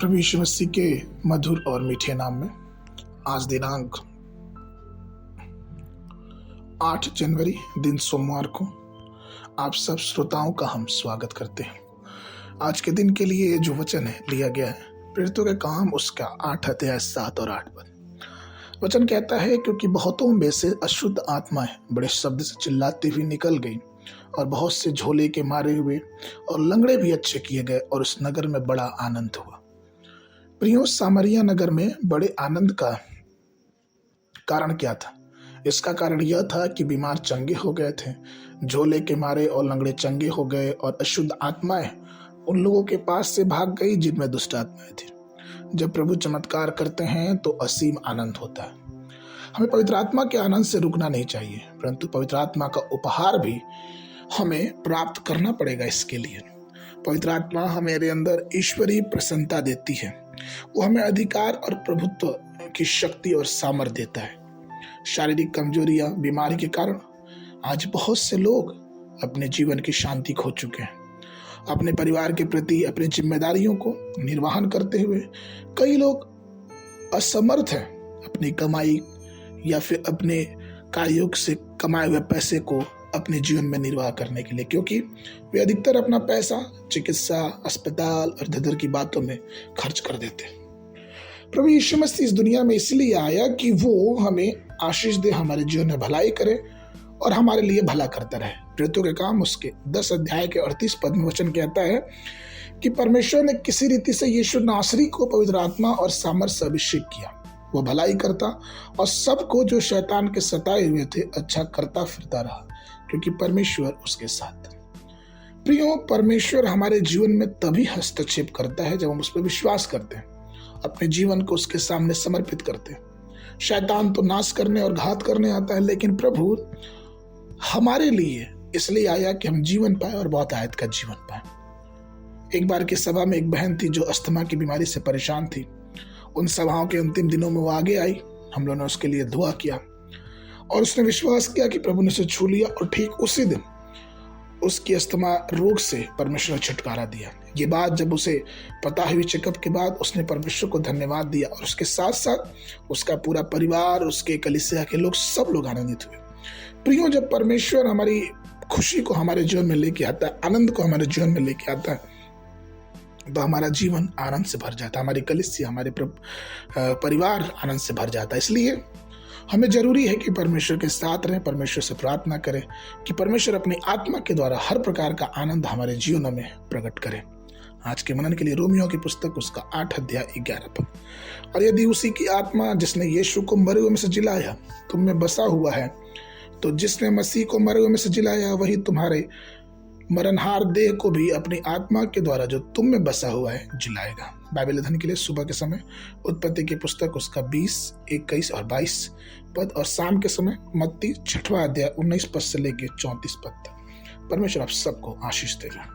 प्रभु यीशु मसीह के मधुर और मीठे नाम में आज दिनांक 8 जनवरी दिन सोमवार को आप सब श्रोताओं का हम स्वागत करते हैं। आज के दिन के लिए जो वचन है लिया गया है प्रेरितों के काम उसका 8 अध्याय 7 और 8 पद। वचन कहता है, क्योंकि बहुतों में से अशुद्ध आत्माएं बड़े शब्द से चिल्लाती हुई निकल गई और बहुत से झोले के मारे हुए और लंगड़े भी अच्छे किए गए और उस नगर में बड़ा आनंद हुआ। प्रियो, सामरिया नगर में बड़े आनंद का कारण क्या था? इसका कारण यह था कि बीमार चंगे हो गए थे, झोले के मारे और लंगड़े चंगे हो गए और अशुद्ध आत्माएं उन लोगों के पास से भाग गई जिनमें दुष्ट आत्माएं थी। जब प्रभु चमत्कार करते हैं तो असीम आनंद होता है। हमें पवित्र आत्मा के आनंद से रुकना नहीं चाहिए, परंतु पवित्र आत्मा का उपहार भी हमें प्राप्त करना पड़ेगा। इसके लिए पवित्र आत्मा हमारे अंदर ईश्वरीय प्रसन्नता देती है। वो हमें अधिकार और प्रभुत्व की शक्ति और सामर्थ्य देता है। शारीरिक कमजोरियां, बीमारी के कारण आज बहुत से लोग अपने जीवन की शांति खो चुके हैं। अपने परिवार के प्रति अपनी जिम्मेदारियों को निर्वहन करते हुए कई लोग असमर्थ हैं अपनी कमाई या फिर अपने कार्यों से कमाए हुए पैसे को अपने जीवन में निर्वाह करने के लिए, क्योंकि वे अधिकतर अपना पैसा चिकित्सा, अस्पताल और धदर की बातों में खर्च कर देते हैं। प्रभु यीशु मसीह इस दुनिया में इसलिए आया कि वो हमें आशीष दे, हमारे जीवन में भलाई करे और हमारे लिए भला करता रहे। प्रेरितों के काम उसके 10 अध्याय के 38 पद में वचन कहता है कि परमेश्वर ने किसी रीति से यीशु नासरी को पवित्र आत्मा और सामर्थ से अभिषेक किया। वो भलाई करता और सबको जो शैतान के सताए हुए थे अच्छा करता फिरता रहा, क्योंकि परमेश्वर उसके साथ। प्रियो, परमेश्वर हमारे जीवन में तभी हस्तक्षेप करता है जब हम उस पर विश्वास करते हैं, अपने जीवन को उसके सामने समर्पित करते हैं। शैतान तो नाश करने और घात करने आता है, लेकिन प्रभु हमारे लिए इसलिए आया कि हम जीवन पाए और बहुत आयत का जीवन पाए। एक बार की सभा में एक बहन थी जो अस्थमा की बीमारी से परेशान थी। उन सभाओं के अंतिम दिनों में वो आगे आई। हम लोगों ने उसके लिए दुआ किया और उसने विश्वास किया कि प्रभु ने उसे छू लिया और ठीक उसी दिन उसकी अस्थमा रोग से परमेश्वर ने छुटकारा दिया। ये बात जब उसे पता हुई चेकअप के बाद, उसने परमेश्वर को धन्यवाद दिया और उसके साथ साथ उसका पूरा परिवार, उसके कलीसिया के लोग, सब लोग आनंदित हुए। प्रियो, जब परमेश्वर हमारी खुशी को हमारे जीवन में लेके आता है, आनंद को हमारे जीवन में लेके आता है, तो हमारा जीवन आनंद से भर जाता है, हमारी कलीसिया, हमारे परिवार आनंद से भर जाता है। इसलिए हमें जरूरी है कि परमेश्वर के साथ रहें, परमेश्वर से प्रार्थना करें कि परमेश्वर अपनी आत्मा के द्वारा हर प्रकार का आनंद हमारे जीवनों में प्रकट करें। आज के मनन के लिए रोमियो की पुस्तक उसका 8 अध्याय 11 पद। और यदि उसी की आत्मा जिसने यीशु को मरे हुए में से जिलाया तुम में बसा हुआ है, तो जिसने मसीह को मरे हुए में से जिलाया वही तुम्हारे मरणहार देह को भी अपनी आत्मा के द्वारा जो तुम में बसा हुआ है जिलाएगा। बाइबल अध्ययन के लिए सुबह के समय उत्पत्ति की पुस्तक उसका 20, 21 और 22 पद, और शाम के समय मत्ती 6वां अध्याय 19 पद से लेकर 34 पद तक। परमेश्वर आप सबको आशीष देगा।